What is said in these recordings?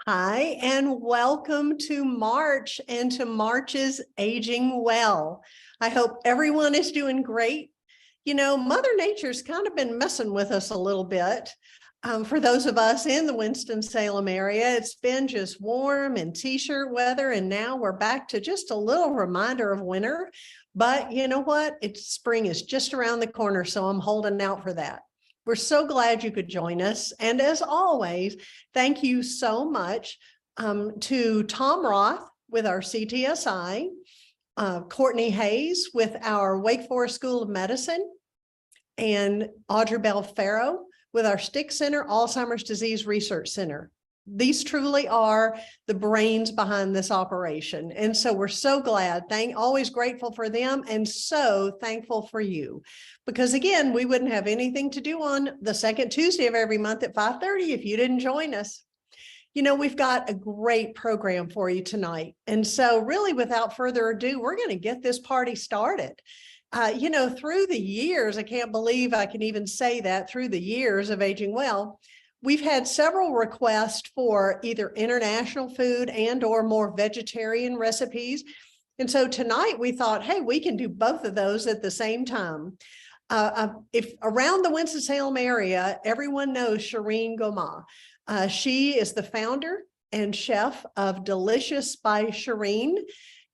Hi, and welcome to March and to March's Aging Well. I hope everyone is doing great. You know, Mother Nature's kind of been messing with us a little bit. For those of us in the Winston-Salem area, it's been just warm and t-shirt weather, and now we're back to just a little reminder of winter. But you know what? Spring is just around the corner, so I'm holding out for that. We're so glad you could join us. And as always, thank you so much to Tom Roth with our CTSI, Courtney Hayes with our Wake Forest School of Medicine, and Audrey Bell Farrow with our Stick Center Alzheimer's Disease Research Center. These truly are the brains behind this operation. And so we're so glad, always grateful for them, and so thankful for you. Because again, we wouldn't have anything to do on the second Tuesday of every month at 5:30 if you didn't join us. You know, we've got a great program for you tonight. And so really, without further ado, we're going to get this party started. You know, through the years, I can't believe I can even say that, through the years of Aging Well, we've had several requests for either international food and or more vegetarian recipes. And so tonight we thought, hey, we can do both of those at the same time. If around the Winston-Salem area, everyone knows Shireen Goma. She is the founder and chef of Delicious by Shireen.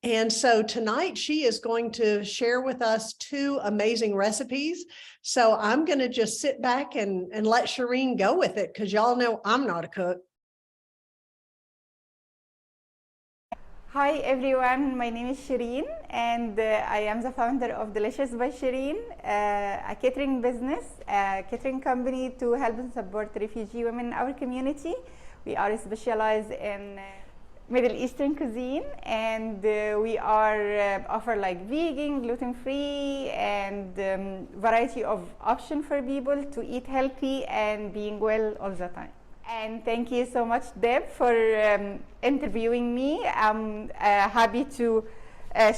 And so tonight she is going to share with us two amazing recipes. So I'm going to just sit back and let Shireen go with it, because y'all know I'm not a cook. Hi everyone, my name is Shireen, and I am the founder of Delicious by Shireen, a catering business, a catering company to help and support refugee women in our community. We are specialized in Middle Eastern cuisine, and we are offer like vegan, gluten-free, and variety of options for people to eat healthy and being well all the time. And thank you so much, Deb, for interviewing me. I'm happy to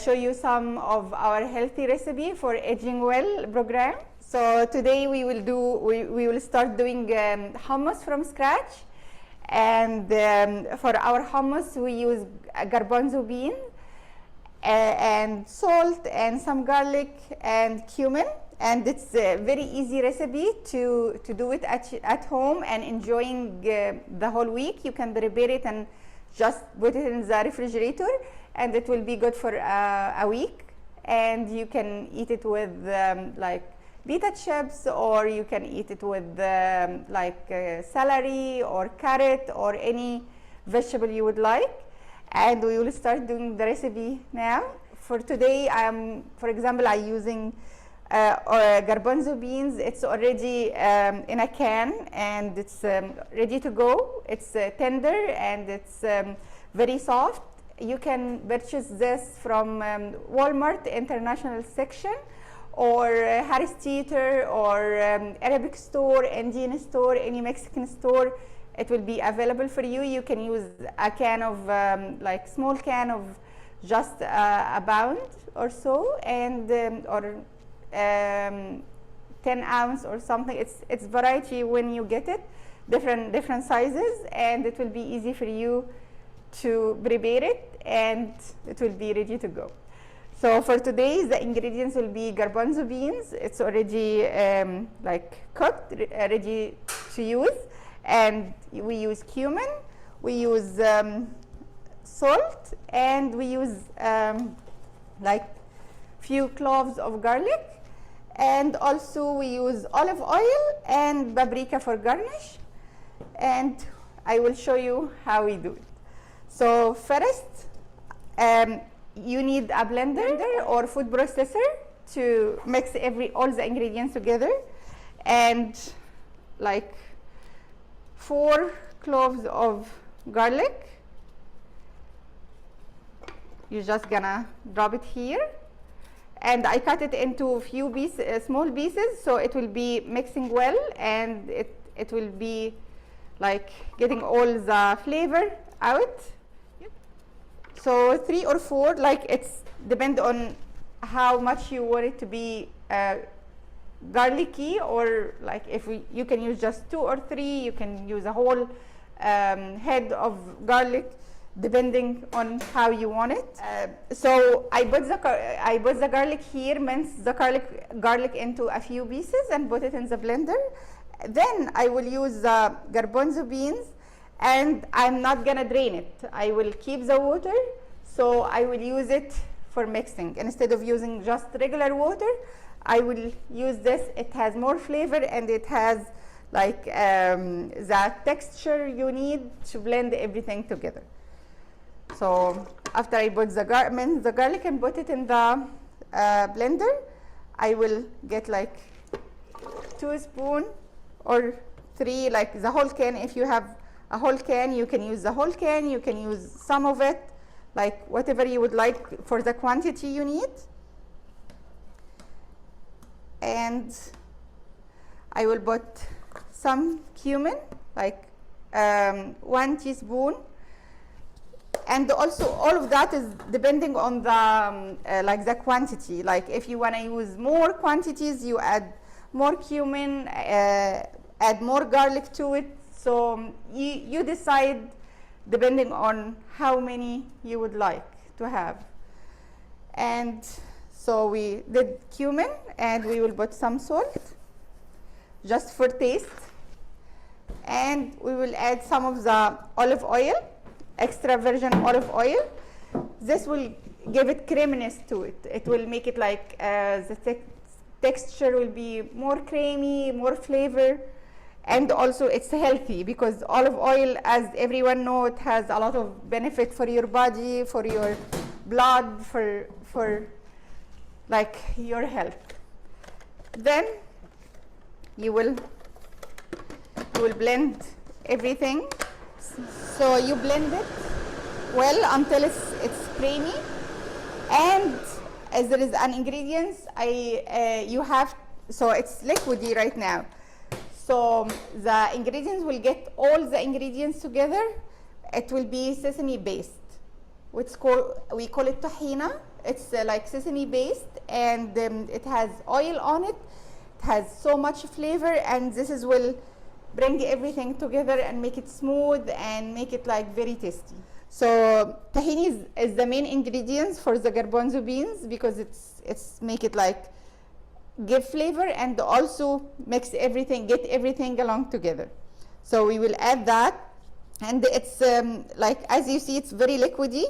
show you some of our healthy recipe for Aging Well program. So today we will start doing hummus from scratch. And for our hummus, we use garbanzo bean and salt and some garlic and cumin. And it's a very easy recipe to do it at home and enjoying the whole week. You can prepare it and just put it in the refrigerator, and it will be good for a week. And you can eat it with like pita chips, or you can eat it with celery or carrot or any vegetable you would like. And we will start doing the recipe now. For today, for example, I'm using garbanzo beans. It's already in a can, and it's ready to go. It's tender and it's very soft. You can purchase this from Walmart International section, or Harris Teeter, or Arabic store, Indian store, any Mexican store. It will be available for you. You can use a can of small can of just a pound or so, and or 10 ounce or something. It's variety when you get it, different sizes, and it will be easy for you to prepare it, and it will be ready to go. So for today, the ingredients will be garbanzo beans. It's already cooked, ready to use, and we use cumin, we use salt, and we use few cloves of garlic. And also we use olive oil and paprika for garnish, and I will show you how we do it. So first, you need a blender or food processor to mix all the ingredients together, and 4 cloves of garlic. You're just gonna drop it here. And I cut it into a few pieces, small pieces, so it will be mixing well, and it will be getting all the flavor out. So 3 or 4, it's depend on how much you want it to be garlicky, or you can use just 2 or 3. You can use a whole head of garlic, depending on how you want it. So I put the garlic here, minced the garlic into a few pieces and put it in the blender. Then I will use the garbanzo beans, and I'm not gonna drain it. I will keep the water, so I will use it for mixing. Instead of using just regular water, I will use this. It has more flavor and it has like the texture you need to blend everything together. So after I put the garlic and put it in the blender, I will get like 2 spoons or 3, like the whole can. If you have a whole can, you can use the whole can, you can use some of it, like whatever you would like for the quantity you need. And I will put some cumin, like 1 teaspoon. And also all of that is depending on the like the quantity. Like if you want to use more quantities, you add more cumin, add more garlic to it. So you decide depending on how many you would like to have. And so we did cumin, and we will put some salt just for taste. And we will add some of the olive oil, extra virgin olive oil. This will give it creaminess to it. It will make it like the texture will be more creamy, more flavor. And also it's healthy, because olive oil, as everyone knows, it has a lot of benefit for your body, for your blood, for like your health. Then you will blend everything. So you blend it well until it's creamy. And as there is an ingredients, so it's liquidy right now. So the ingredients will get all the ingredients together. It will be sesame based. We call it tahina. It's like sesame based, and it has oil on it. It has so much flavor, and this will bring everything together and make it smooth and make it like very tasty. So tahini is the main ingredients for the garbanzo beans, because it's make it like give flavor and also mix everything, get everything along together. So we will add that, and it's like as you see, it's very liquidy.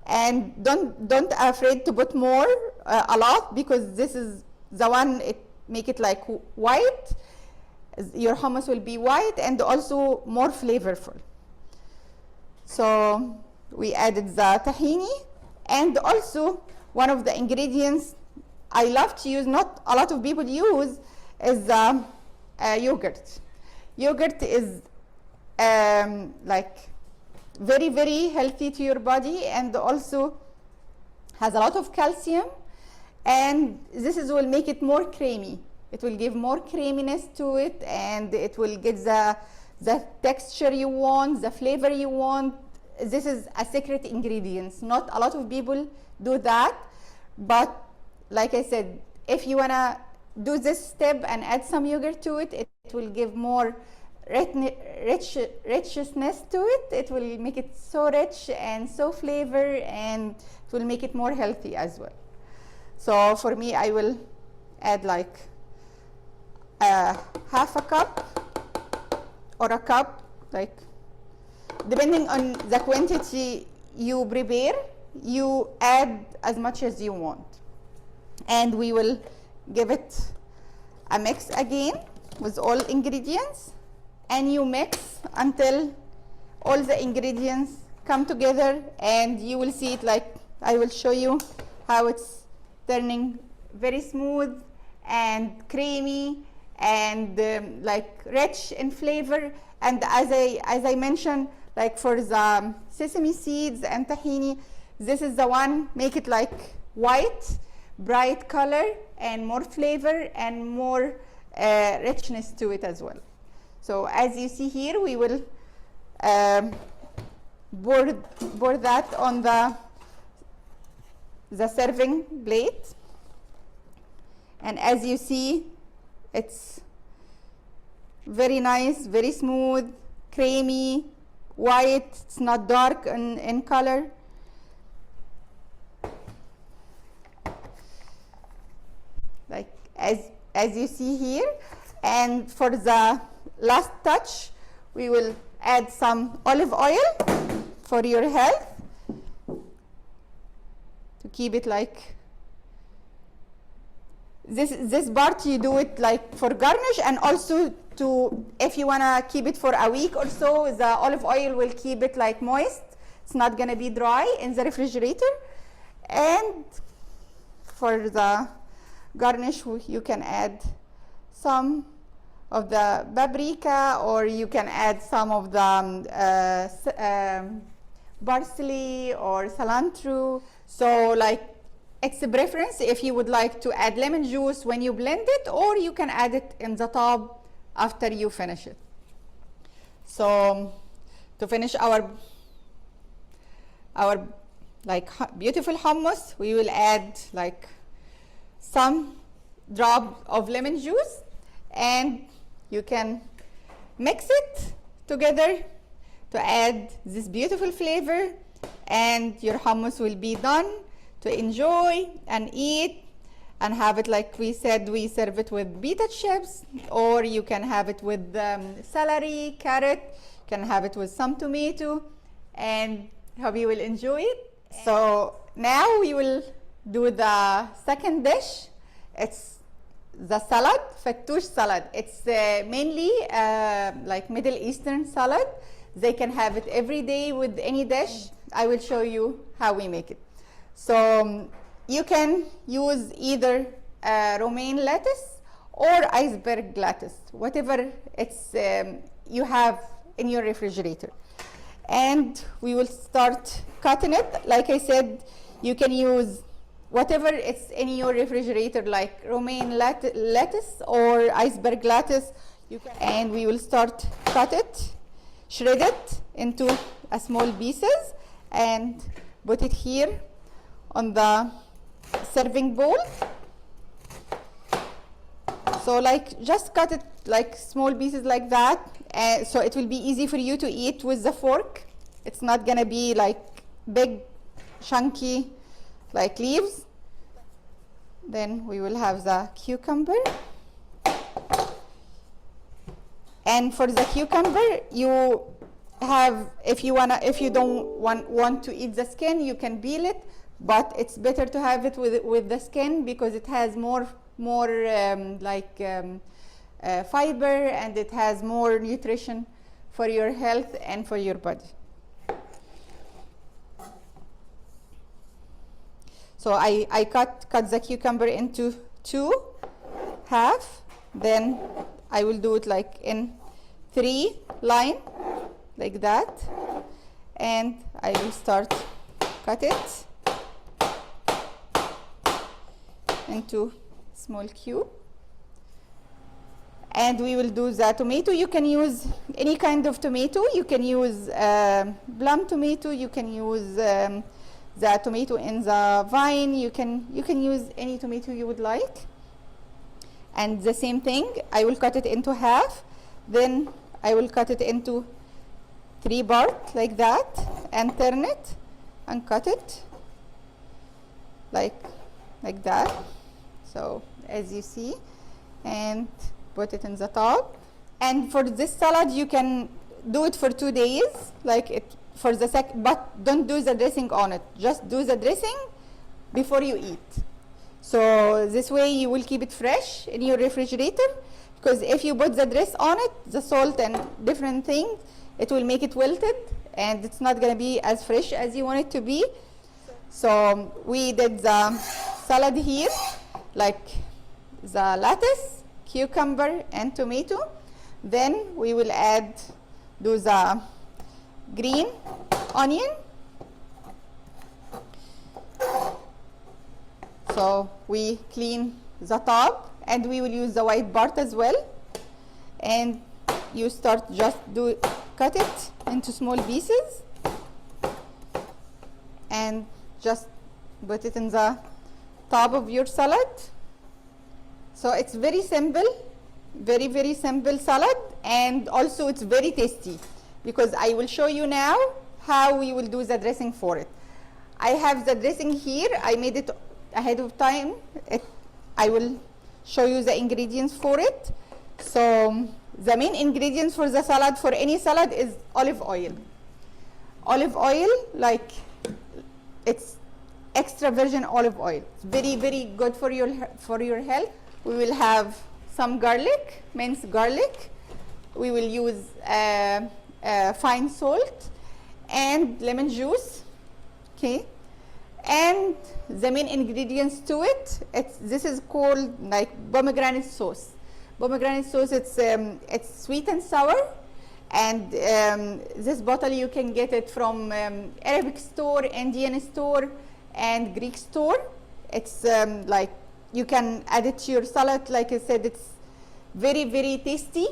And don't afraid to put more, a lot, because this is the one it make it like white. Your hummus will be white and also more flavorful. So we added the tahini, and also one of the ingredients I love to use, not a lot of people use, is yogurt. Yogurt is like very, very healthy to your body, and also has a lot of calcium, and this will make it more creamy. It will give more creaminess to it, and it will get the texture you want, the flavor you want. This is a secret ingredient. Not a lot of people do that, but like I said, if you wanna do this step and add some yogurt to it, it will give more richness to it. It will make it so rich and so flavor, and it will make it more healthy as well. So for me, I will add like half a cup or a cup, like depending on the quantity you prepare, you add as much as you want. And we will give it a mix again with all ingredients, and you mix until all the ingredients come together, and you will see it like I will show you how it's turning very smooth and creamy and like rich in flavor. And as I mentioned, like for the sesame seeds and tahini, this is the one make it like white, bright color, and more flavor and more richness to it as well. So as you see here, we will pour that on the serving plate. And as you see, it's very nice, very smooth, creamy, white, it's not dark in color. Like as you see here. And for the last touch, we will add some olive oil for your health to keep it like this part. You do it like for garnish, and also to, if you want to keep it for a week or so, the olive oil will keep it like moist. It's not going to be dry in the refrigerator. And for the garnish, you can add some of the paprika, or you can add some of the parsley or cilantro. So like, it's a preference if you would like to add lemon juice when you blend it, or you can add it in the top after you finish it. So to finish our like beautiful hummus, we will add like some drop of lemon juice, and you can mix it together to add this beautiful flavor, and your hummus will be done to enjoy and eat and have it. Like we said, we serve it with pita chips, or you can have it with celery, carrot, you can have it with some tomato, and hope you will enjoy it. So now we will do the second dish. It's the salad, fattoush salad. It's mainly like Middle Eastern salad. They can have it every day with any dish. I will show you how we make it. So you can use either romaine lettuce or iceberg lettuce, whatever it's you have in your refrigerator. And we will start cutting it. Like I said, you can use whatever it's in your refrigerator, like romaine lettuce or iceberg lettuce. And we will start cut it, shred it into a small pieces, and put it here on the serving bowl. So like, just cut it like small pieces like that, so it will be easy for you to eat with the fork. It's not gonna be like big chunky like leaves. Then we will have the cucumber, and for the cucumber, you have, if you don't want to eat the skin, you can peel it, but it's better to have it with the skin, because it has more fiber, and it has more nutrition for your health and for your body. So I cut the cucumber into half. Then I will do it like in 3 lines like that, and I will start cut it into small cube. And we will do the tomato. You can use any kind of tomato. You can use plum tomato. You can use the tomato in the vine. You can use any tomato you would like. And the same thing, I will cut it into half. Then I will cut it into 3 parts like that, and turn it and cut it like that. So as you see, and put it in the top. And for this salad, you can do it for 2 days, like it for the but don't do the dressing on it. Just do the dressing before you eat. So this way you will keep it fresh in your refrigerator, because if you put the dress on it, the salt and different things, it will make it wilted, and it's not going to be as fresh as you want it to be. So we did the salad here, like the lettuce, cucumber, and tomato. Then we will do the green onion. So we clean the top, and we will use the white part as well. And you start cut it into small pieces, and just put it in the top of your salad. So it's very simple, very simple salad, and also it's very tasty. because I will show you now how we will do the dressing for it. I have the dressing here. I made it ahead of time. I will show you the ingredients for it. So the main ingredients for the salad, for any salad, is olive oil. Olive oil, like it's extra virgin olive oil. It's very, very good for your health. We will have some garlic, minced garlic. We will use fine salt and lemon juice. Okay, and the main ingredients to it, this is called like pomegranate sauce. Pomegranate sauce, it's sweet and sour, and this bottle you can get it from Arabic store, Indian store, and Greek store. It's like you can add it to your salad. Like I said, it's very, very tasty,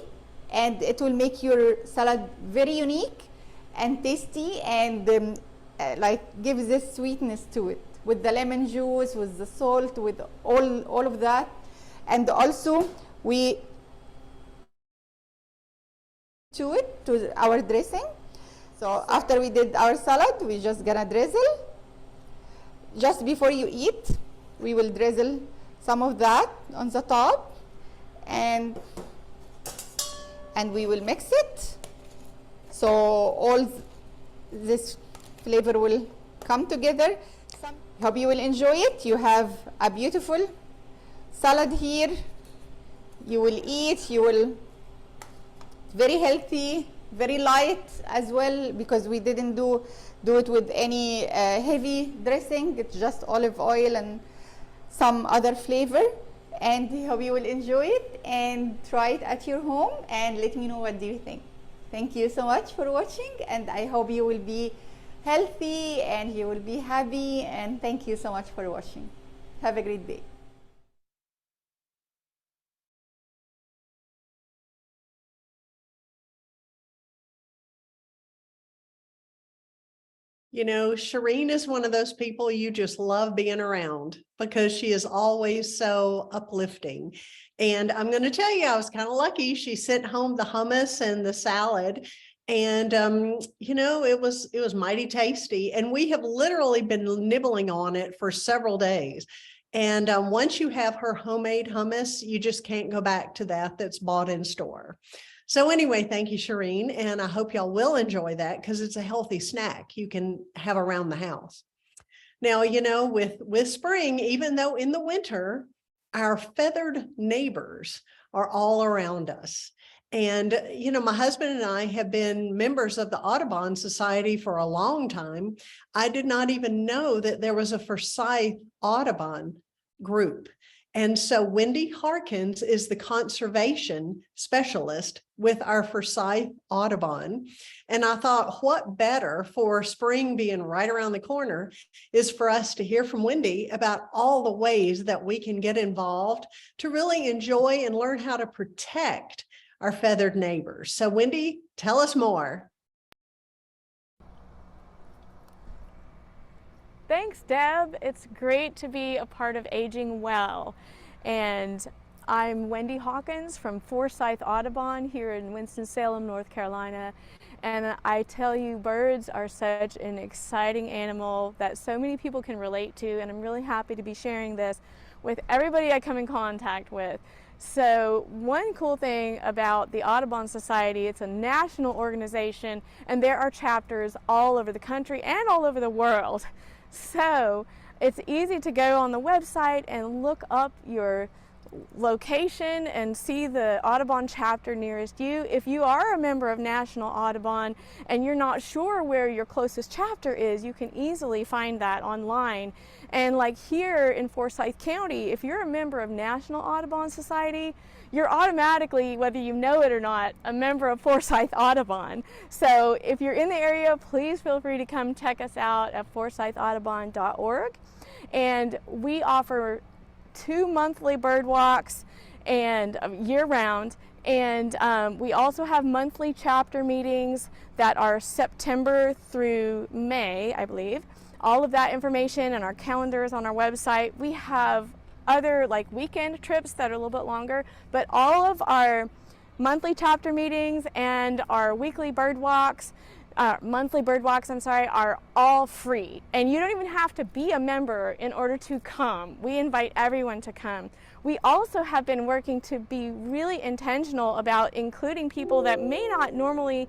and it will make your salad very unique and tasty, and like gives this sweetness to it with the lemon juice, with the salt, with all of that. And also we to it to our dressing. So after we did our salad, we just gonna drizzle. Just before you eat, we will drizzle some of that on the top, and we will mix it. So all this flavor will come together. Hope you will enjoy it. You have a beautiful salad here. You will eat, very healthy, very light as well, because we didn't do it with any heavy dressing. It's just olive oil and some other flavor. And I hope you will enjoy it and try it at your home, and let me know what do you think. Thank you so much for watching, and I hope you will be healthy and you will be happy, and thank you so much for watching. Have a great day. You know, Shireen is one of those people you just love being around because she is always so uplifting. And I'm going to tell you, I was kind of lucky. She sent home the hummus and the salad. And, you know, it was mighty tasty. And we have literally been nibbling on it for several days. And once you have her homemade hummus, you just can't go back to that's bought in store. So anyway, thank you, Shireen. And I hope y'all will enjoy that because it's a healthy snack you can have around the house. Now, you know, with spring, even though in the winter, our feathered neighbors are all around us. And, you know, my husband and I have been members of the Audubon Society for a long time. I did not even know that there was a Forsyth Audubon group. And so Wendy Harkins is the conservation specialist with our Forsyth Audubon. And I thought, what better for spring being right around the corner is for us to hear from Wendy about all the ways that we can get involved to really enjoy and learn how to protect our feathered neighbors. So Wendy, tell us more. Thanks, Deb. It's great to be a part of AgingWell. And I'm Wendy Hawkins from Forsyth Audubon here in Winston-Salem, North Carolina. And I tell you, birds are such an exciting animal that so many people can relate to. And I'm really happy to be sharing this with everybody I come in contact with. So one cool thing about the Audubon Society, it's a national organization, and there are chapters all over the country and all over the world. So it's easy to go on the website and look up your location and see the Audubon chapter nearest you. If you are a member of National Audubon and you're not sure where your closest chapter is, you can easily find that online. And like here in Forsyth County, if you're a member of National Audubon Society, you're automatically, whether you know it or not, a member of Forsyth Audubon. So if you're in the area, please feel free to come check us out at forsythaudubon.org. And we offer 2 monthly bird walks and year-round, and we also have monthly chapter meetings that are September through May, I believe. All of that information and our calendars on our website. We have other like weekend trips that are a little bit longer, but all of our monthly chapter meetings and our weekly bird walks, monthly bird walks, are all free. And you don't even have to be a member in order to come. We invite everyone to come. We also have been working to be really intentional about including people that may not normally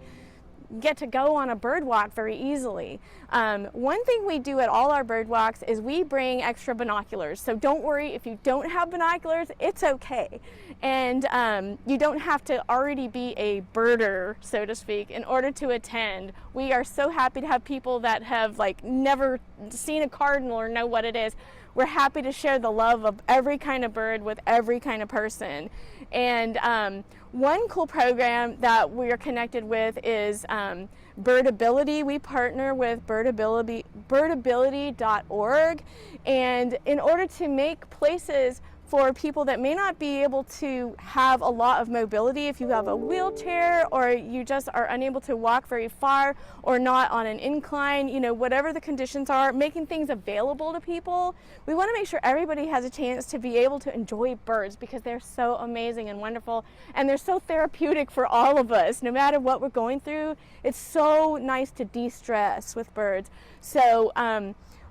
get to go on a bird walk very easily. One thing we do at all our bird walks is we bring extra binoculars. So don't worry if you don't have binoculars, it's okay. And you don't have to already be a birder, so to speak, in order to attend. We are so happy to have people that have like never seen a cardinal or know what it is. We're happy to share the love of every kind of bird with every kind of person. And one cool program that we are connected with is Birdability. We partner with birdability.org, and in order to make places for people that may not be able to have a lot of mobility, if you have a wheelchair or you just are unable to walk very far or not on an incline, you know, whatever the conditions are, making things available to people. We want to make sure everybody has a chance to be able to enjoy birds because they're so amazing and wonderful, and they're so therapeutic for all of us. No matter what we're going through, it's so nice to de-stress with birds. So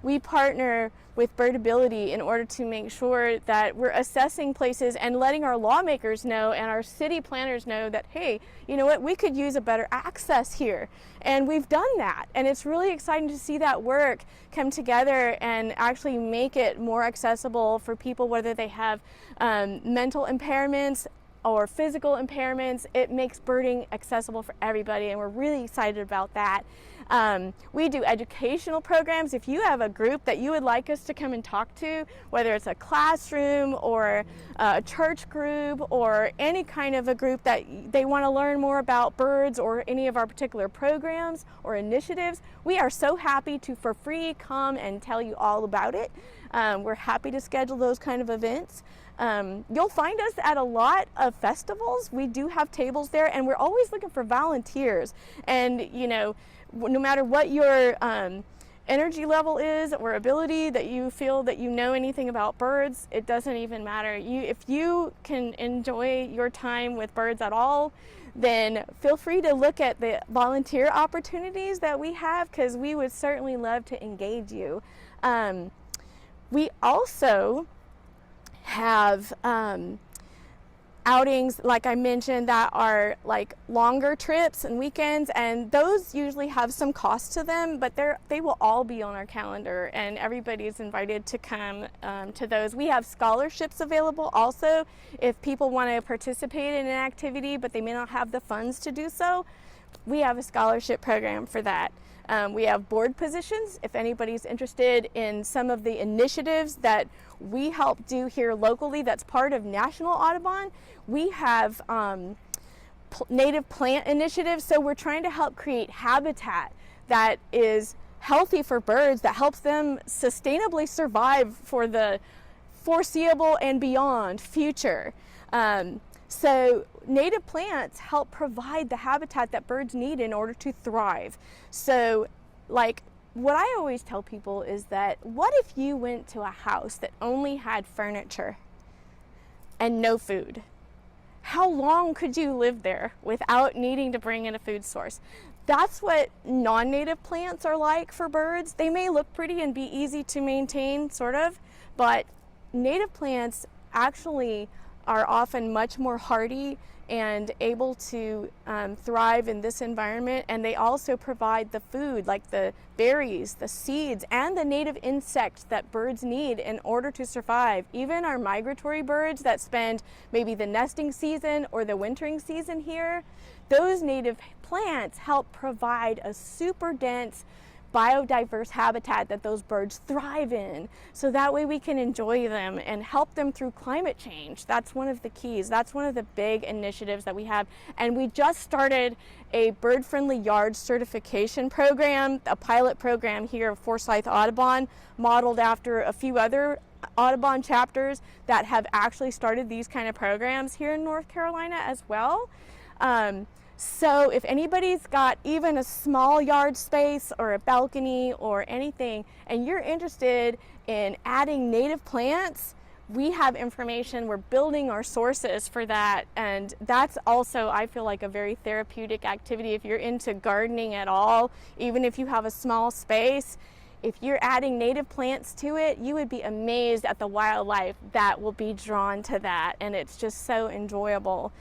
we partner with Birdability in order to make sure that we're assessing places and letting our lawmakers know and our city planners know that, hey, you know what, we could use a better access here. And we've done that. And it's really exciting to see that work come together and actually make it more accessible for people, whether they have mental impairments or physical impairments. It makes birding accessible for everybody, and we're really excited about that. We do educational programs. If you have a group that you would like us to come and talk to, whether it's a classroom or a church group or any kind of a group that they want to learn more about birds or any of our particular programs or initiatives, we are so happy to, for free, come and tell you all about it. We're happy to schedule those kind of events. You'll find us at a lot of festivals. We do have tables there, and we're always looking for volunteers. And, you know, no matter what your energy level is or ability that you feel that you know anything about birds, it doesn't even matter. If you can enjoy your time with birds at all, then feel free to look at the volunteer opportunities that we have, because we would certainly love to engage you. We also have outings, like I mentioned, that are like longer trips and weekends, and those usually have some cost to them, but they will all be on our calendar, and everybody's invited to come to those. We have scholarships available also if people want to participate in an activity but they may not have the funds to do so. We have a scholarship program for that. We have board positions if anybody's interested in some of the initiatives that we help do here locally that's part of National Audubon. We have native plant initiatives, so we're trying to help create habitat that is healthy for birds, that helps them sustainably survive for the foreseeable and beyond future. So native plants help provide the habitat that birds need in order to thrive. So, like, what I always tell people is that, what if you went to a house that only had furniture and no food? How long could you live there without needing to bring in a food source? That's what non-native plants are like for birds. They may look pretty and be easy to maintain, sort of, but native plants actually are often much more hardy and able to thrive in this environment, and they also provide the food, like the berries, the seeds, and the native insects that birds need in order to survive. Even our migratory birds that spend maybe the nesting season or the wintering season here, those native plants help provide a super dense biodiverse habitat that those birds thrive in, so that way we can enjoy them and help them through climate change. That's one of the keys. That's one of the big initiatives that we have. And we just started a bird-friendly yard certification program, a pilot program here at Forsyth Audubon, modeled after a few other Audubon chapters that have actually started these kind of programs here in North Carolina as well. So if anybody's got even a small yard space or a balcony or anything, and you're interested in adding native plants, we have information, we're building our sources for that, and that's also, I feel like, a very therapeutic activity. If you're into gardening at all, even if you have a small space, if you're adding native plants to it, you would be amazed at the wildlife that will be drawn to that, and it's just so enjoyable.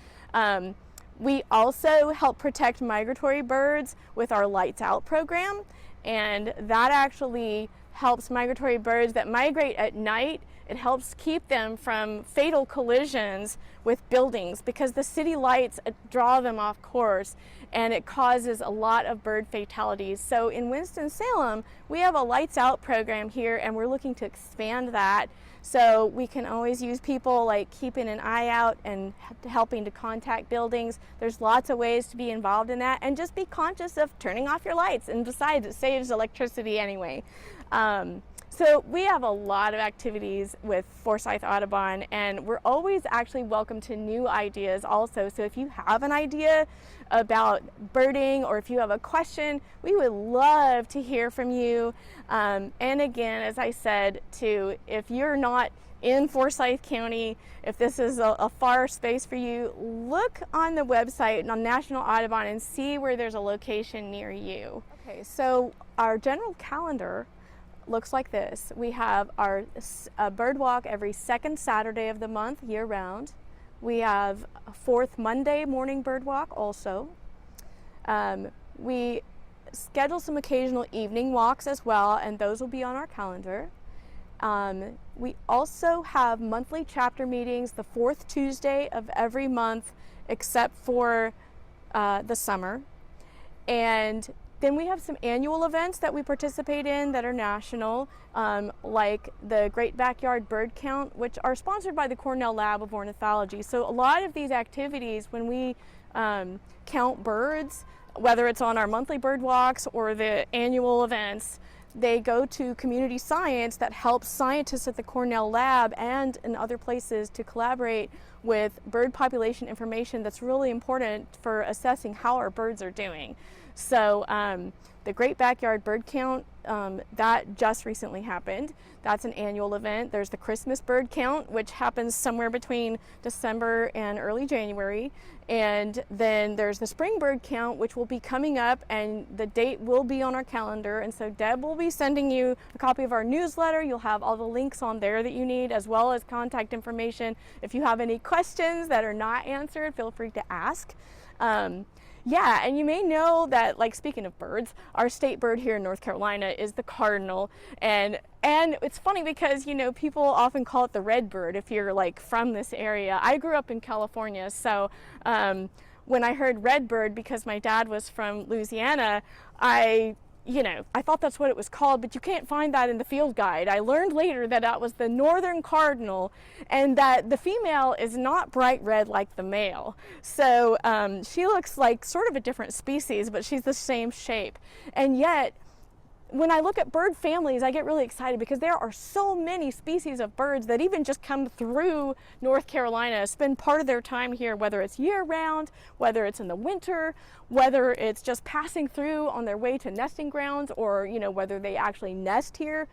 We also help protect migratory birds with our Lights Out program, and that actually helps migratory birds that migrate at night. It helps keep them from fatal collisions with buildings because the city lights draw them off course, and it causes a lot of bird fatalities. So in Winston-Salem, we have a Lights Out program here, and we're looking to expand that. So we can always use people like keeping an eye out and helping to contact buildings. There's lots of ways to be involved in that, and just be conscious of turning off your lights. And besides, it saves electricity anyway. So we have a lot of activities with Forsyth Audubon, and we're always actually welcome to new ideas also. So if you have an idea about birding, or if you have a question, we would love to hear from you. And again, as I said, too, if you're not in Forsyth County, if this is a far space for you, look on the website on National Audubon and see where there's a location near you. Okay, so our general calendar looks like this. We have our bird walk every second Saturday of the month, year round. We have a fourth Monday morning bird walk also. We schedule some occasional evening walks as well, and those will be on our calendar. We also have monthly chapter meetings the fourth Tuesday of every month except for the summer. And then we have some annual events that we participate in that are national, like the Great Backyard Bird Count, which are sponsored by the Cornell Lab of Ornithology. So a lot of these activities, when we count birds, whether it's on our monthly bird walks or the annual events, they go to community science that helps scientists at the Cornell Lab and in other places to collaborate with bird population information that's really important for assessing how our birds are doing. So the Great Backyard Bird Count, that just recently happened. That's an annual event. There's the Christmas Bird Count, which happens somewhere between December and early January. And then there's the Spring Bird Count, which will be coming up, and the date will be on our calendar. And so Deb will be sending you a copy of our newsletter. You'll have all the links on there that you need, as well as contact information. If you have any questions that are not answered, feel free to ask. Yeah, and you may know that, like, speaking of birds, our state bird here in North Carolina is the cardinal. And it's funny because, you know, people often call it the red bird if you're, like, from this area. I grew up in California, so when I heard red bird, because my dad was from Louisiana, I thought that's what it was called, but you can't find that in the field guide. I learned later that that was the northern cardinal, and that the female is not bright red like the male. So she looks like sort of a different species, but she's the same shape. And yet, when I look at bird families, I get really excited because there are so many species of birds that even just come through North Carolina, spend part of their time here, whether it's year-round, whether it's in the winter, whether it's just passing through on their way to nesting grounds, or, you know, whether they actually nest here.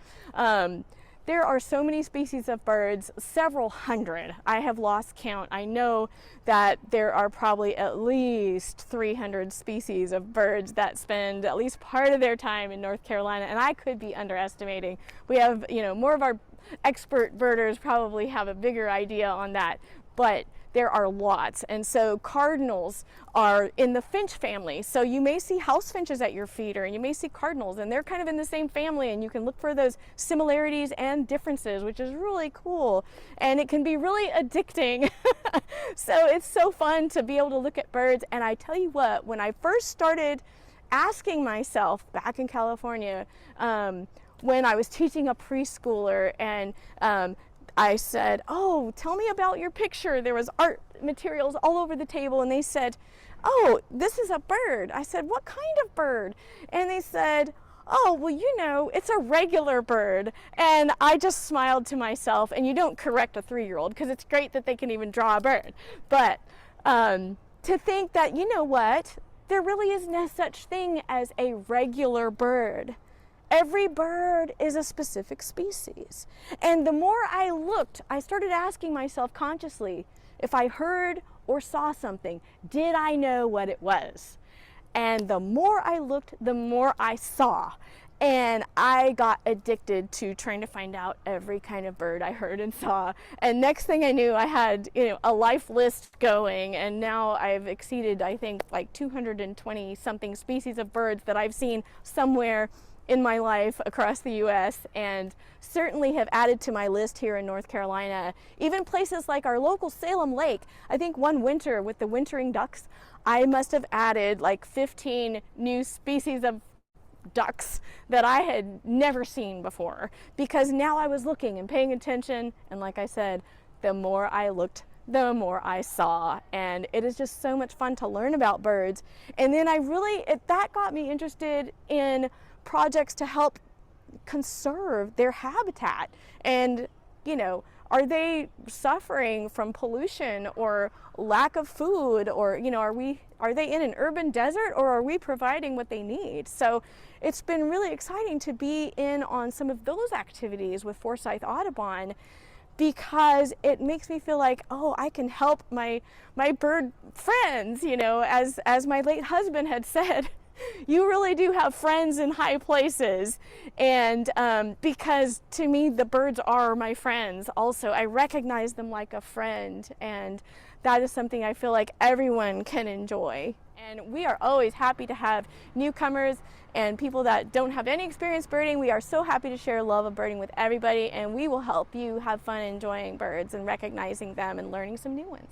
There are so many species of birds, several hundred. I have lost count. I know that there are probably at least 300 species of birds that spend at least part of their time in North Carolina, and I could be underestimating. We have, you know, more of our expert birders probably have a bigger idea on that, but there are lots. And so cardinals are in the finch family. So you may see house finches at your feeder, and you may see cardinals, and they're kind of in the same family, and you can look for those similarities and differences, which is really cool. And it can be really addicting. So it's so fun to be able to look at birds. And I tell you what, when I first started asking myself back in California, when I was teaching a preschooler, and I said, "Oh, tell me about your picture." There was art materials all over the table, and they said, "Oh, this is a bird." I said, "What kind of bird?" And they said, "Oh, well, you know, it's a regular bird." And I just smiled to myself. And you don't correct a 3-year-old, because it's great that they can even draw a bird. But to think that, you know what, there really is no such thing as a regular bird. every bird is a specific species. And the more I looked, I started asking myself consciously, if I heard or saw something, did I know what it was? And the more I looked, the more I saw. And I got addicted to trying to find out every kind of bird I heard and saw. And next thing I knew, I had, a life list going, and now I've exceeded, I think, like 220 something species of birds that I've seen somewhere in my life across the US, and certainly have added to my list here in North Carolina. Even places like our local Salem Lake. I think one winter with the wintering ducks, I must have added like 15 new species of ducks that I had never seen before, because now I was looking and paying attention, and like I said, the more I looked, the more I saw, and it is just so much fun to learn about birds. And then that got me interested in projects to help conserve their habitat. And are they suffering from pollution or lack of food, or are they in an urban desert, or are we providing what they need? So it's been really exciting to be in on some of those activities with Forsyth Audubon, because it makes me feel like, oh, I can help my bird friends, as my late husband had said. You really do have friends in high places. And because to me, the birds are my friends also. I recognize them like a friend, and that is something I feel like everyone can enjoy. And we are always happy to have newcomers and people that don't have any experience birding. We are so happy to share love of birding with everybody, and we will help you have fun enjoying birds and recognizing them and learning some new ones.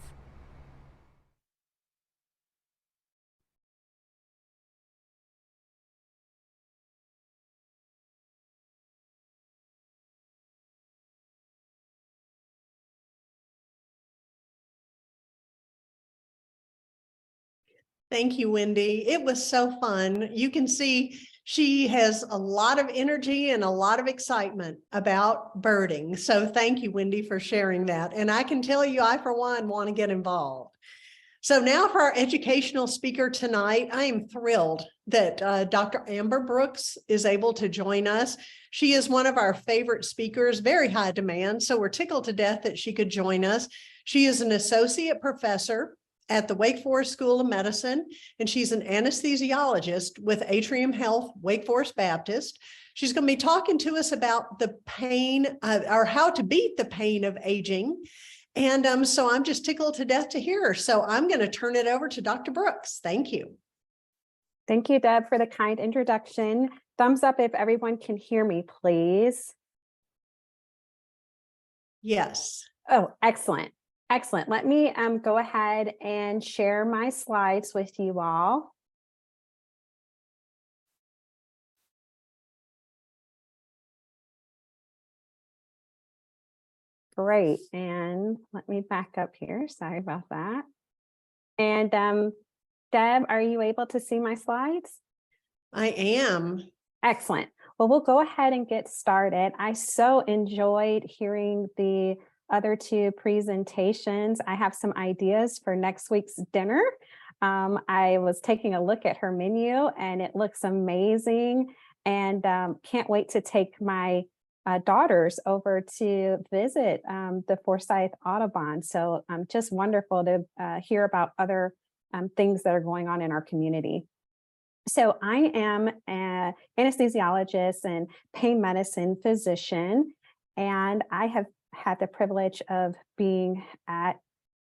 Thank you, Wendy. It was so fun. You can see she has a lot of energy and a lot of excitement about birding. So thank you, Wendy, for sharing that. And I can tell you, I, for one, want to get involved. So now for our educational speaker tonight, I am thrilled that Dr. Amber Brooks is able to join us. She is one of our favorite speakers, very high demand. So we're tickled to death that she could join us. She is an associate professor at the Wake Forest School of Medicine, and she's an anesthesiologist with Atrium Health, Wake Forest Baptist. She's going to be talking to us about the pain or how to beat the pain of aging. And so I'm just tickled to death to hear her. So I'm going to turn it over to Dr. Brooks. Thank you. Thank you, Deb, for the kind introduction. Thumbs up if everyone can hear me, please. Yes. Oh, excellent. Excellent. Let me go ahead and share my slides with you all. Great. And let me back up here. Sorry about that. And Deb, are you able to see my slides? I am. Excellent. Well, we'll go ahead and get started. I so enjoyed hearing the other two presentations. I have some ideas for next week's dinner. I was taking a look at her menu and it looks amazing, and can't wait to take my daughters over to visit the Forsyth Audubon. So just wonderful to hear about other things that are going on in our community. So I am an anesthesiologist and pain medicine physician, and I have had the privilege of being at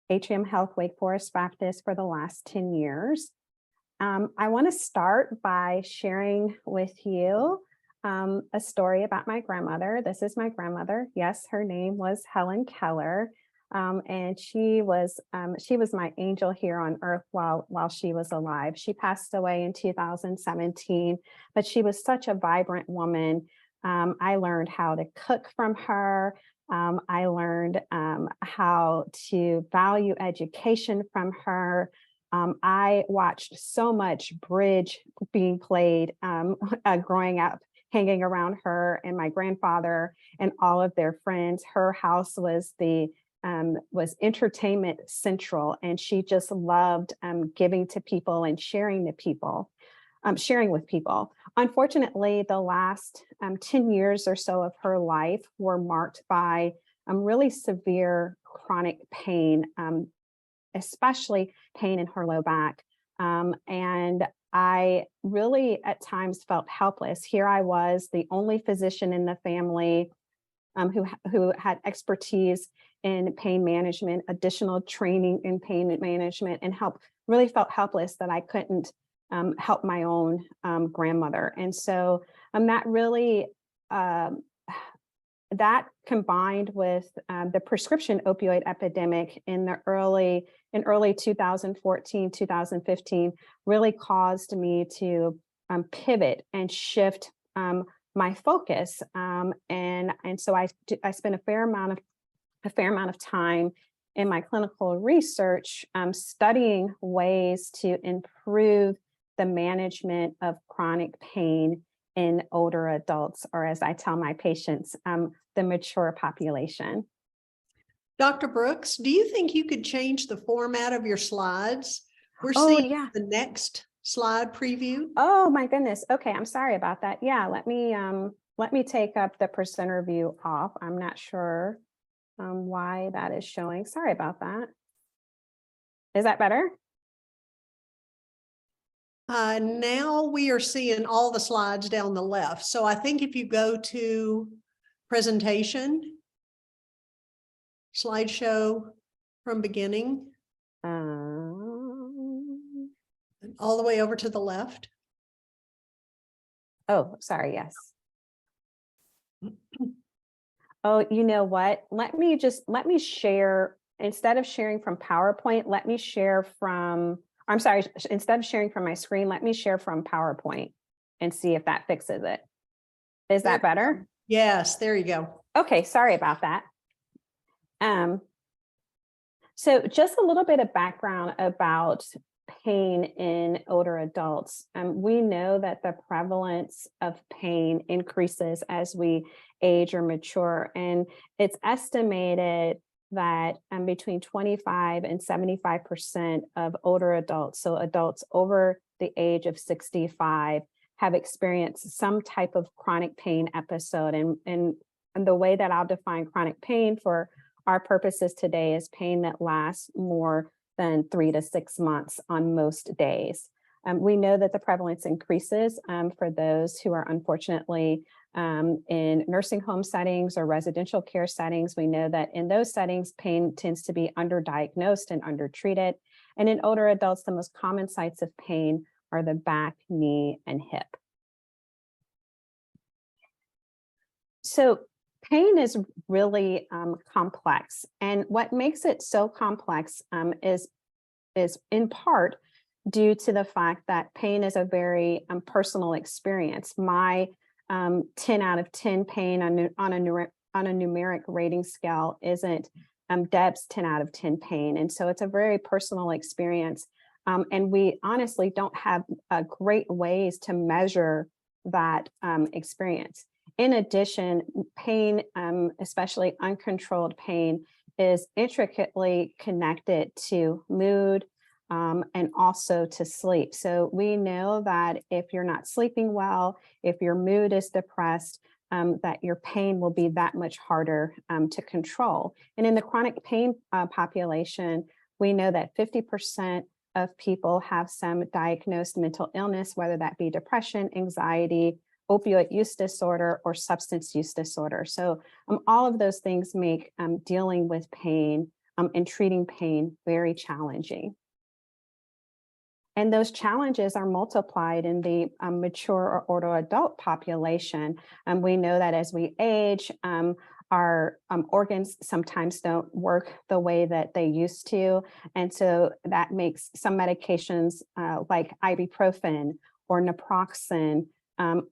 Atrium Health Wake Forest Baptist for the last 10 years. I want to start by sharing with you a story about my grandmother. This is my grandmother. Yes, her name was Helen Keller. And she was my angel here on earth while she was alive. She passed away in 2017, but she was such a vibrant woman. I learned how to cook from her. I learned how to value education from her. I watched so much bridge being played growing up, hanging around her and my grandfather and all of their friends. Her house was entertainment central, and she just loved giving to people and sharing to people. sharing with people. Unfortunately, the last 10 years or so of her life were marked by really severe chronic pain, especially pain in her low back. And I really at times felt helpless. Here I was, the only physician in the family who had expertise in pain management, additional training in pain management, and really felt helpless that I couldn't help my own grandmother. And so that really, that combined with the prescription opioid epidemic in early 2014, 2015, really caused me to pivot and shift my focus. And so I spent a fair amount of time in my clinical research studying ways to improve the management of chronic pain in older adults, or as I tell my patients, the mature population. Dr. Brooks, do you think you could change the format of your slides? We're Oh, seeing yeah. the next slide preview. Oh my goodness. Okay, I'm sorry about that. Yeah, let me take up the presenter view off. I'm not sure why that is showing. Sorry about that. Is that better? Now we are seeing all the slides down the left. So I think if you go to presentation, slideshow from beginning, all the way over to the left. Oh, sorry, yes. Oh, you know what? Let me share, instead of sharing from PowerPoint, let me share from, I'm sorry, instead of sharing from my screen, let me share from PowerPoint and see if that fixes it. Is that better? Yes, there you go. Okay, sorry about that. So just a little bit of background about pain in older adults. We know that the prevalence of pain increases as we age or mature, and it's estimated that between 25 and 75% of older adults, so adults over the age of 65, have experienced some type of chronic pain episode. And the way that I'll define chronic pain for our purposes today is pain that lasts more than 3 to 6 months on most days. We know that the prevalence increases for those who are unfortunately in nursing home settings or residential care settings. We know that in those settings, pain tends to be underdiagnosed and undertreated. And in older adults, the most common sites of pain are the back, knee, and hip. So pain is really complex, and what makes it so complex is in part due to the fact that pain is a very personal experience. My 10 out of 10 pain on a numeric rating scale isn't Deb's 10 out of 10 pain, and so it's a very personal experience. And we honestly don't have great ways to measure that experience. In addition, pain, especially uncontrolled pain, is intricately connected to mood and also to sleep. So we know that if you're not sleeping well, if your mood is depressed, that your pain will be that much harder to control. And in the chronic pain population, we know that 50% of people have some diagnosed mental illness, whether that be depression, anxiety, opioid use disorder, or substance use disorder. So all of those things make dealing with pain and treating pain very challenging. And those challenges are multiplied in the mature or older adult population. We know that as we age, our organs sometimes don't work the way that they used to. And so that makes some medications like ibuprofen or naproxen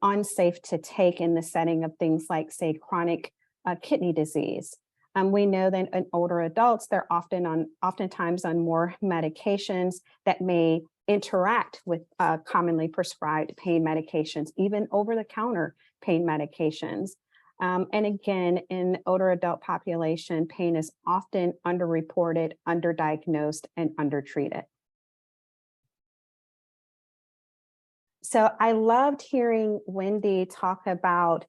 unsafe to take in the setting of things like, say, chronic kidney disease. We know that in older adults, they're oftentimes on more medications that may interact with commonly prescribed pain medications, even over-the-counter pain medications. And again, in older adult population, pain is often underreported, underdiagnosed, and undertreated. So I loved hearing Wendy talk about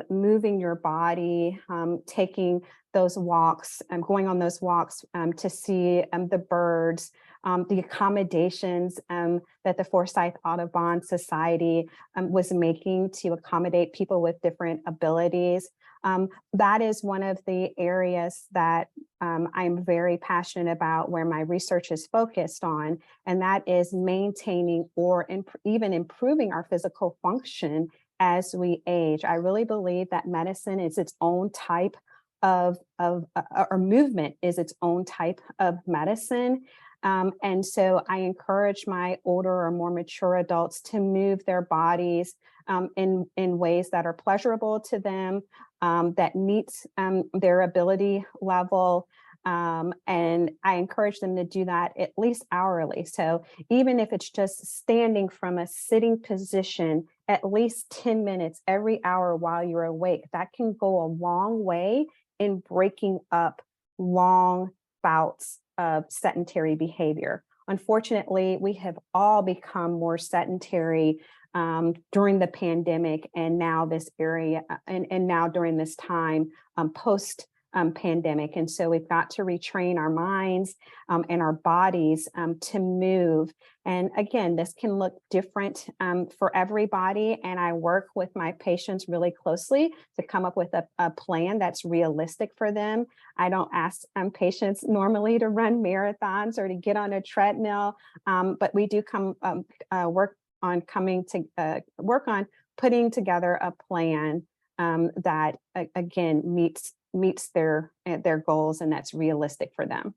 moving your body, taking those walks, going on those walks to see the birds, the accommodations that the Forsyth Audubon Society was making to accommodate people with different abilities. That is one of the areas that I'm very passionate about, where my research is focused on, and that is maintaining or even improving our physical function as we age. I really believe that medicine is its own type of or movement is its own type of medicine. And so I encourage my older or more mature adults to move their bodies in ways that are pleasurable to them, that meets their ability level. And I encourage them to do that at least hourly. So even if it's just standing from a sitting position at least 10 minutes every hour while you're awake, that can go a long way in breaking up long bouts of sedentary behavior. Unfortunately, we have all become more sedentary during the pandemic, and now this area, and now during this time post pandemic. And so we've got to retrain our minds and our bodies to move. And again, this can look different for everybody. And I work with my patients really closely to come up with a plan that's realistic for them. I don't ask patients normally to run marathons or to get on a treadmill, but we do work on putting together a plan that again meets their goals, and that's realistic for them.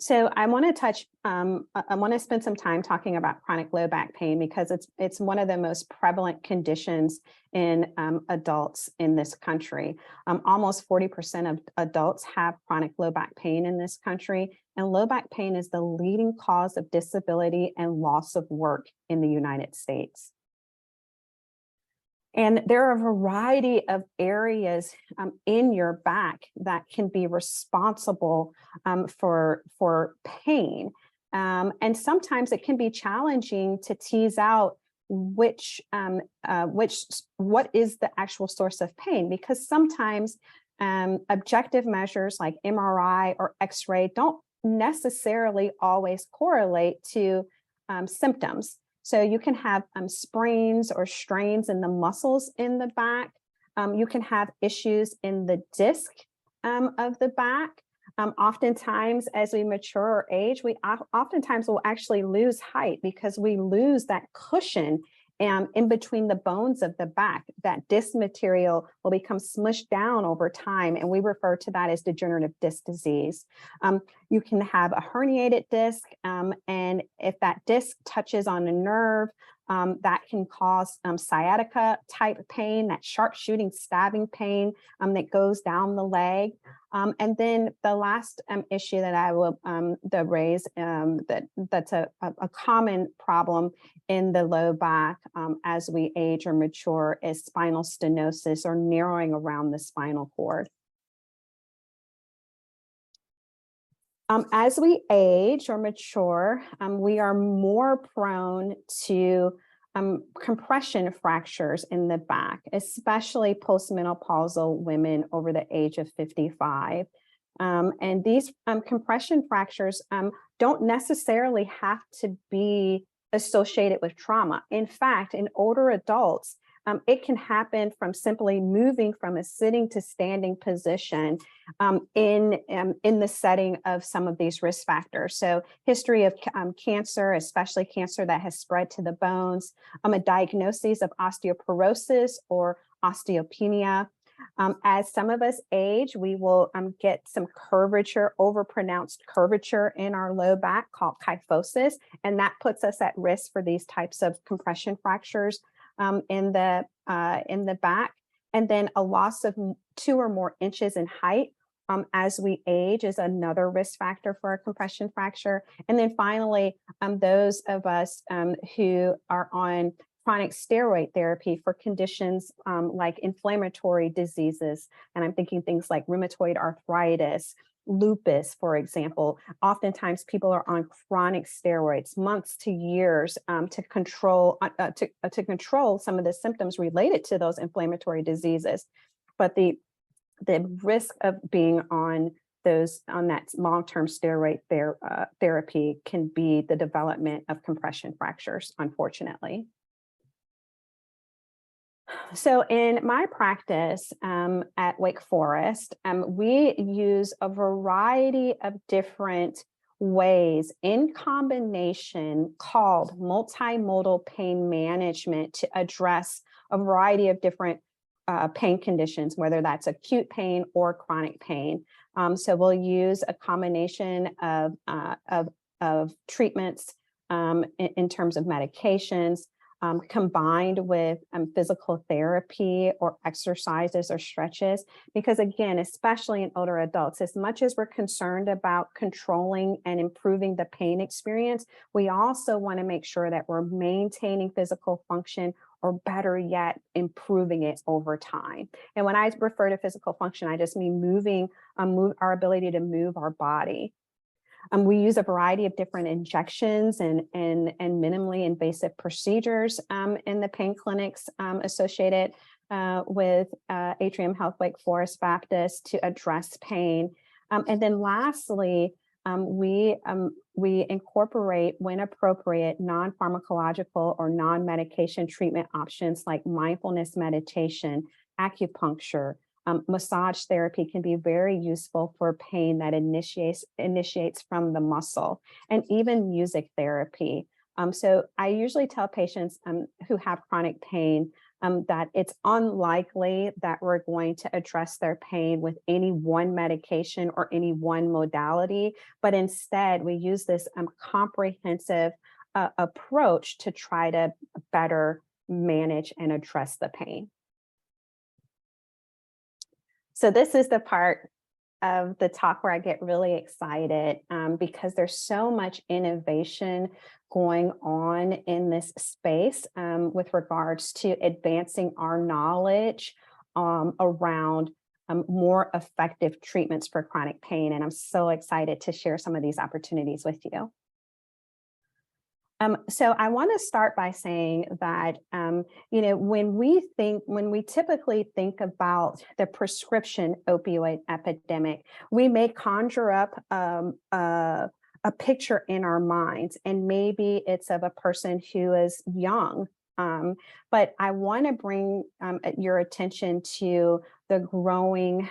So I want to spend some time talking about chronic low back pain, because it's one of the most prevalent conditions in adults in this country. Almost 40% of adults have chronic low back pain in this country, and low back pain is the leading cause of disability and loss of work in the United States. And there are a variety of areas in your back that can be responsible for pain. And sometimes it can be challenging to tease out what is the actual source of pain, because sometimes objective measures like MRI or X-ray don't necessarily always correlate to symptoms. So you can have sprains or strains in the muscles in the back. You can have issues in the disc of the back. Oftentimes, as we mature or age, we oftentimes will actually lose height because we lose that cushion in between the bones of the back. That disc material will become smushed down over time, and we refer to that as degenerative disc disease. You can have a herniated disc, and if that disc touches on a nerve, that can cause sciatica type pain, that sharp shooting stabbing pain that goes down the leg. And then the last issue that I will raise that's a common problem in the low back as we age or mature is spinal stenosis, or narrowing around the spinal cord. As we age or mature, we are more prone to compression fractures in the back, especially postmenopausal women over the age of 55. And these compression fractures don't necessarily have to be associated with trauma. In fact, in older adults, it can happen from simply moving from a sitting to standing position in the setting of some of these risk factors. So history of cancer, especially cancer that has spread to the bones, a diagnosis of osteoporosis or osteopenia. As some of us age, we will get some curvature, overpronounced curvature in our low back called kyphosis, and that puts us at risk for these types of compression fractures in the back. And then a loss of 2 or more inches in height as we age is another risk factor for a compression fracture. And then finally, those of us who are on chronic steroid therapy for conditions like inflammatory diseases, and I'm thinking things like rheumatoid arthritis, lupus, for example. Oftentimes people are on chronic steroids, months to years, to control some of the symptoms related to those inflammatory diseases. But the risk of being on that long-term steroid therapy can be the development of compression fractures, unfortunately. So in my practice at Wake Forest, we use a variety of different ways in combination called multimodal pain management to address a variety of different pain conditions, whether that's acute pain or chronic pain. So we'll use a combination of treatments in terms of medications, combined with physical therapy or exercises or stretches. Because again, especially in older adults, as much as we're concerned about controlling and improving the pain experience, we also want to make sure that we're maintaining physical function, or better yet, improving it over time. And when I refer to physical function, I just mean our ability to move our body. We use a variety of different injections and minimally invasive procedures in the pain clinics associated with Atrium Health Wake Forest Baptist to address pain. And then lastly, we incorporate, when appropriate, non-pharmacological or non-medication treatment options like mindfulness meditation, acupuncture. Massage therapy can be very useful for pain that initiates from the muscle, and even music therapy. So I usually tell patients who have chronic pain that it's unlikely that we're going to address their pain with any one medication or any one modality, but instead we use this comprehensive approach to try to better manage and address the pain. So this is the part of the talk where I get really excited because there's so much innovation going on in this space with regards to advancing our knowledge around more effective treatments for chronic pain. And I'm so excited to share some of these opportunities with you. So I want to start by saying that, when we typically think about the prescription opioid epidemic, we may conjure up a picture in our minds, and maybe it's of a person who is young. But I want to bring your attention to the growing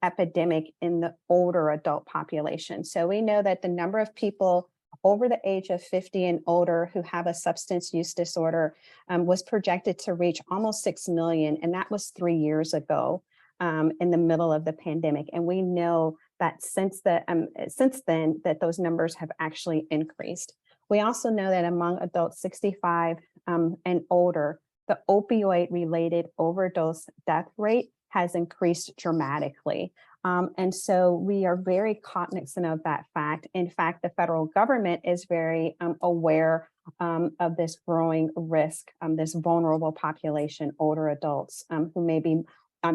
epidemic in the older adult population. So we know that the number of people over the age of 50 and older who have a substance use disorder was projected to reach almost 6 million. And that was 3 years ago in the middle of the pandemic. And we know that since then that those numbers have actually increased. We also know that among adults 65 and older, the opioid-related overdose death rate has increased dramatically. And so we are very cognizant of that fact. In fact, the federal government is very aware of this growing risk, this vulnerable population, older adults who may be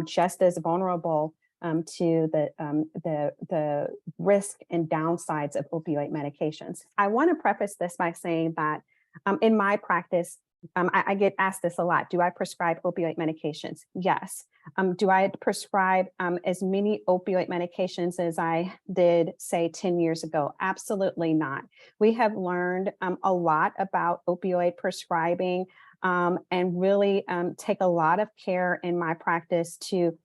just as vulnerable to the risk and downsides of opioid medications. I want to preface this by saying that in my practice, I get asked this a lot. Do I prescribe opioid medications? Yes. Do I prescribe as many opioid medications as I did, say, 10 years ago? Absolutely not. We have learned a lot about opioid prescribing and really take a lot of care in my practice to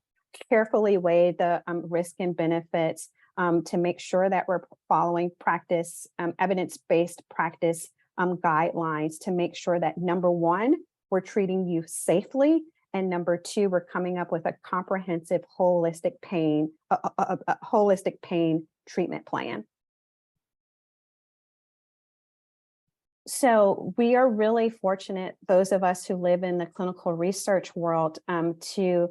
carefully weigh the risk and benefits to make sure that we're following practice, evidence-based practice guidelines to make sure that, number one, we're treating you safely, and number two, we're coming up with a comprehensive holistic pain treatment plan. So we are really fortunate, those of us who live in the clinical research world, to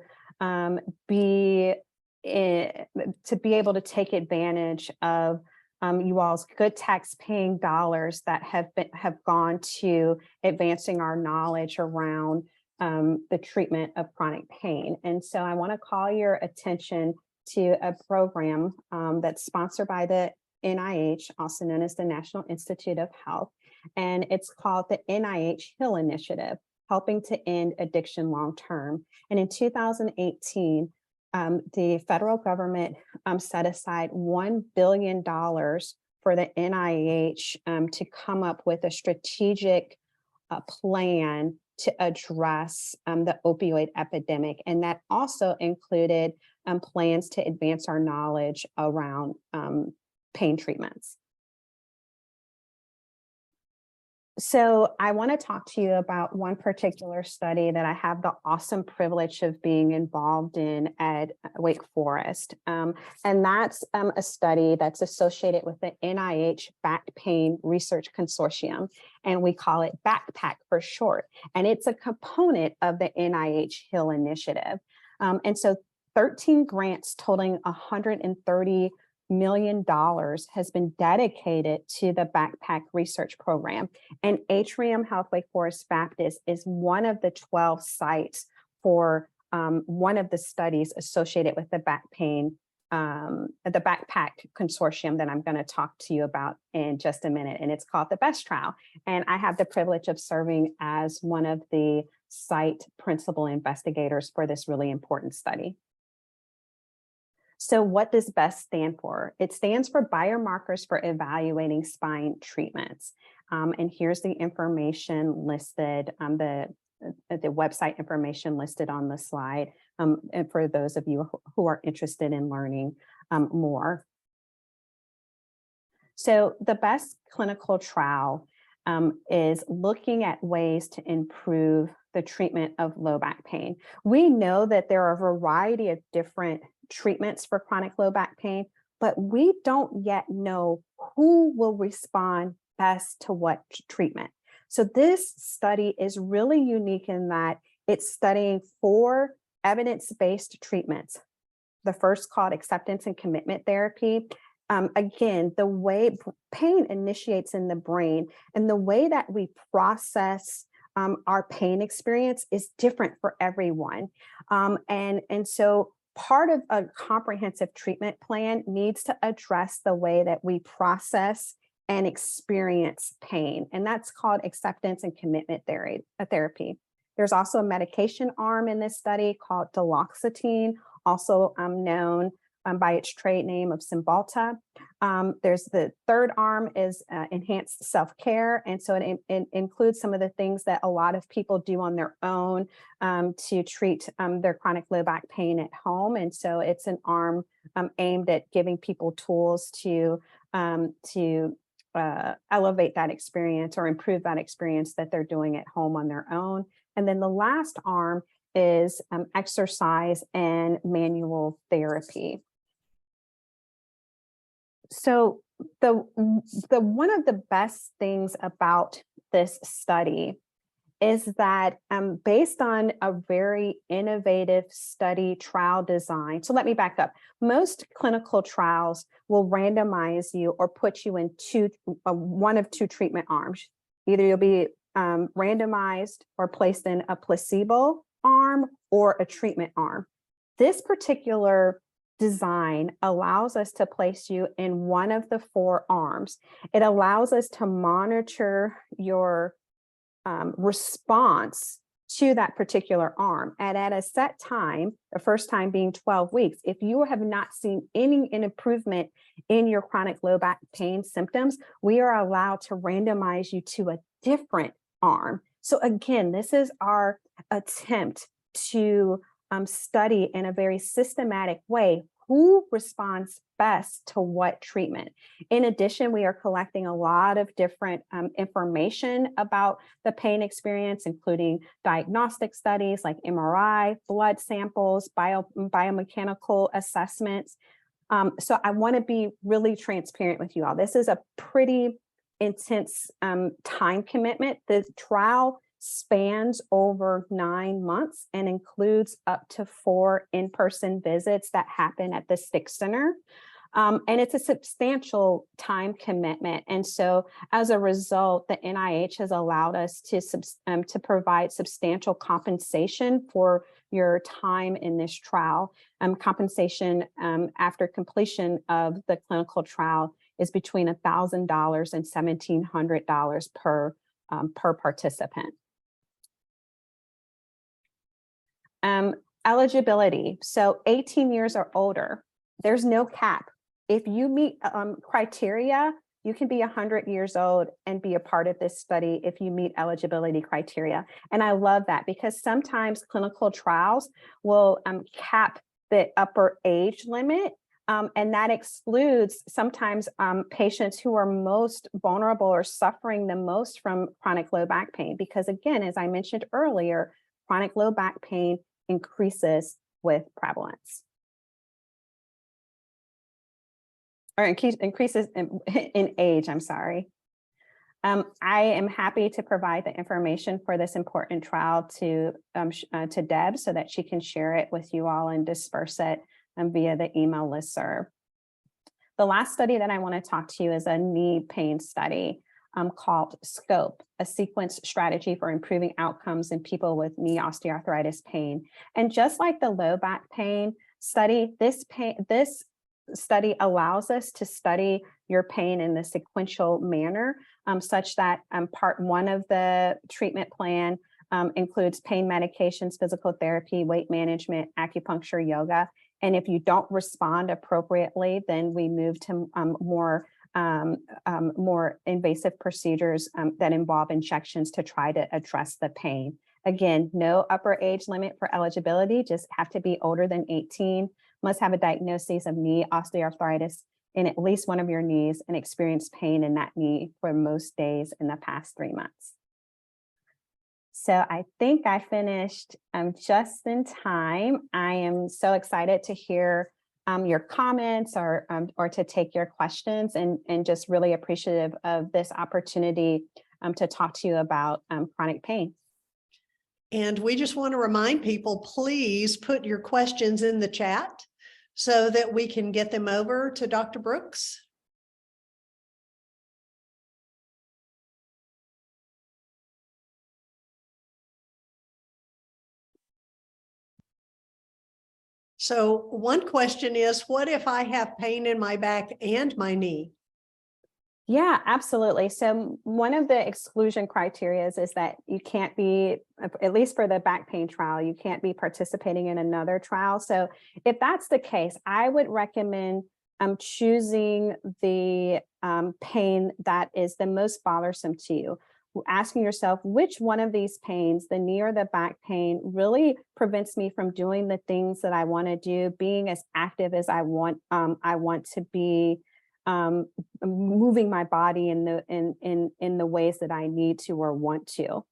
be able to take advantage of you all's good tax-paying dollars that have gone to advancing our knowledge around the treatment of chronic pain. And so I want to call your attention to a program that's sponsored by the NIH, also known as the National Institute of Health, and it's called the NIH HEAL Initiative, helping to end addiction long term. And in 2018, the federal government set aside $1 billion for the NIH to come up with a strategic plan to address the opioid epidemic. And that also included plans to advance our knowledge around pain treatments. So I want to talk to you about one particular study that I have the awesome privilege of being involved in at Wake Forest. And that's a study that's associated with the NIH Back Pain Research Consortium, and we call it BACPAC for short. And it's a component of the NIH HEAL Initiative. And so 13 grants totaling $130 million has been dedicated to the BACPAC research program. And Atrium Health Wake Forest Baptist is one of the 12 sites for one of the studies associated with the the BACPAC consortium that I'm going to talk to you about in just a minute. And it's called the BEST trial. And I have the privilege of serving as one of the site principal investigators for this really important study. So what does BEST stand for? It stands for Biomarkers for Evaluating Spine Treatments. And here's the information listed, the website information listed on the slide, and for those of you who are interested in learning more. So the BEST clinical trial is looking at ways to improve the treatment of low back pain. We know that there are a variety of different treatments for chronic low back pain, but we don't yet know who will respond best to what treatment. So this study is really unique in that it's studying 4 evidence-based treatments. The first, called acceptance and commitment therapy. Again, the way pain initiates in the brain and the way that we process our pain experience is different for everyone. And so part of a comprehensive treatment plan needs to address the way that we process and experience pain. And that's called acceptance and commitment therapy. There's also a medication arm in this study called duloxetine, also known by its trade name of Cymbalta. There's the third arm is enhanced self-care. And so it includes some of the things that a lot of people do on their own to treat their chronic low back pain at home. And so it's an arm aimed at giving people tools to elevate that experience or improve that experience that they're doing at home on their own. And then the last arm is exercise and manual therapy. So the one of the best things about this study is that based on a very innovative study trial design. So let me back up. Most clinical trials will randomize you or put you in one of two treatment arms. Either you'll be randomized or placed in a placebo arm or a treatment arm. This particular design allows us to place you in one of the 4 arms. It allows us to monitor your response to that particular arm. And at a set time, the first time being 12 weeks, if you have not seen any improvement in your chronic low back pain symptoms, we are allowed to randomize you to a different arm. So again, this is our attempt to study in a very systematic way who responds best to what treatment. In addition, we are collecting a lot of different information about the pain experience, including diagnostic studies like MRI, blood samples, biomechanical assessments. So I want to be really transparent with you all. This is a pretty intense time commitment. The trial spans over 9 months and includes up to 4 in-person visits that happen at the Stick Center. And it's a substantial time commitment. And so as a result, the NIH has allowed us to provide substantial compensation for your time in this trial. Compensation after completion of the clinical trial is between $1,000 and $1,700 per participant. Eligibility. So 18 years or older, there's no cap. If you meet criteria, you can be 100 years old and be a part of this study if you meet eligibility criteria. And I love that because sometimes clinical trials will cap the upper age limit. And that excludes sometimes patients who are most vulnerable or suffering the most from chronic low back pain. Because again, as I mentioned earlier, chronic low back pain increases with prevalence. Or increases in age, I'm sorry. I am happy to provide the information for this important trial to Deb so that she can share it with you all and disperse it via the email listserv. The last study that I want to talk to you is a knee pain study called SCOPE, a sequence strategy for improving outcomes in people with knee osteoarthritis pain. And just like the low back pain study, this study allows us to study your pain in the sequential manner, such that part one of the treatment plan includes pain medications, physical therapy, weight management, acupuncture, yoga. And if you don't respond appropriately, then we move to more invasive procedures that involve injections to try to address the pain. Again, no upper age limit for eligibility, just have to be older than 18, must have a diagnosis of knee osteoarthritis in at least one of your knees and experience pain in that knee for most days in the past 3 months. So I think I finished just in time. I am so excited to hear your comments or to take your questions, and just really appreciative of this opportunity to talk to you about chronic pain. And we just want to remind people, please put your questions in the chat so that we can get them over to Dr. Brooks. So one question is, what if I have pain in my back and my knee? Yeah, absolutely. So one of the exclusion criteria is that you can't be, at least for the back pain trial, you can't be participating in another trial. So if that's the case, I would recommend choosing the pain that is the most bothersome to you. Asking yourself which one of these pains, the knee or the back pain, really prevents me from doing the things that I want to do, being as active as I want to be, moving my body in the ways that I need to or want to.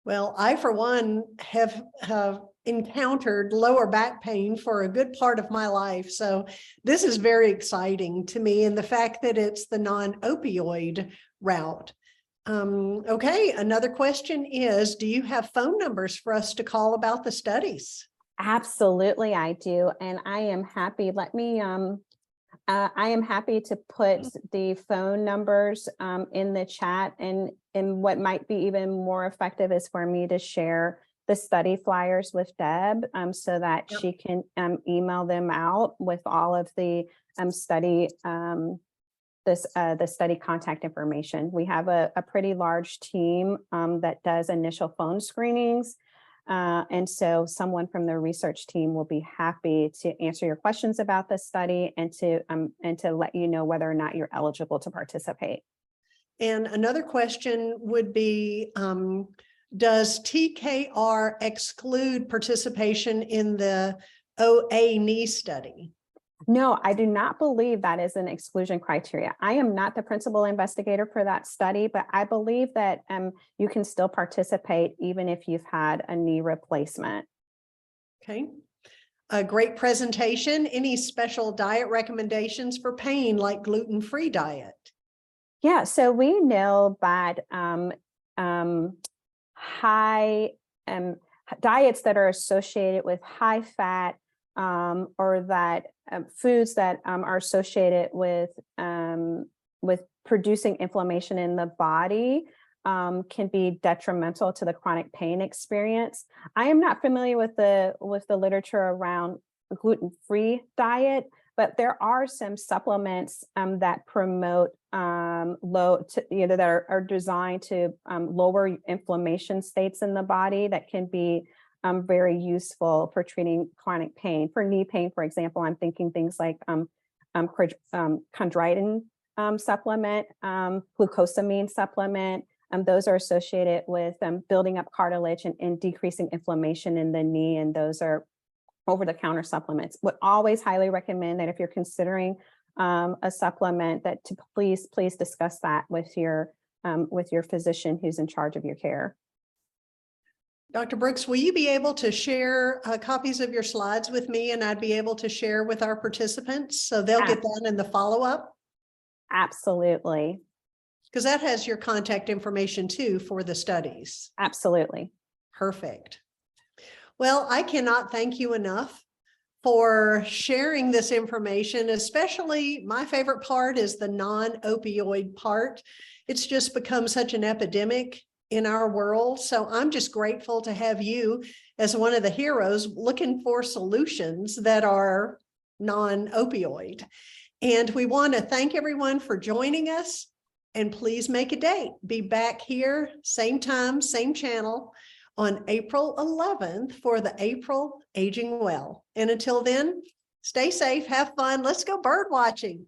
Well, I, for one, have encountered lower back pain for a good part of my life. So this is very exciting to me, and the fact that it's the non-opioid route. Okay, another question is, do you have phone numbers for us to call about the studies? Absolutely, I do. And I am happy. I am happy to put the phone numbers in the chat, and what might be even more effective is for me to share the study flyers with Deb so that she can email them out with all of the study the study contact information. We have a pretty large team that does initial phone screenings. And so someone from the research team will be happy to answer your questions about this study and to let you know whether or not you're eligible to participate. And another question would be, does TKR exclude participation in the OA knee study? No, I do not believe that is an exclusion criteria. I am not the principal investigator for that study, but I believe that you can still participate even if you've had a knee replacement. Okay. A great presentation. Any special diet recommendations for pain, like gluten-free diet? Yeah, so high diets that are associated with high fat, or that foods that are associated with producing inflammation in the body can be detrimental to the chronic pain experience. I am not familiar with the literature around a gluten-free diet, but there are some supplements that promote that are designed to lower inflammation states in the body that can be very useful for treating chronic pain. For knee pain, for example, I'm thinking things like chondroitin supplement, glucosamine supplement. Those are associated with building up cartilage and decreasing inflammation in the knee, and those are over-the-counter supplements. Would always highly recommend that if you're considering a supplement, that to please discuss that with your physician who's in charge of your care. Dr. Brooks, will you be able to share copies of your slides with me, and I'd be able to share with our participants so they'll get that in the follow-up? Absolutely. Because that has your contact information too for the studies. Absolutely. Perfect. Well, I cannot thank you enough for sharing this information, especially my favorite part is the non-opioid part. It's just become such an epidemic in our world. So I'm just grateful to have you as one of the heroes looking for solutions that are non-opioid. And we want to thank everyone for joining us, and please make a date. Be back here, same time, same channel on April 11th for the April Aging Well. And until then, stay safe, have fun. Let's go bird watching.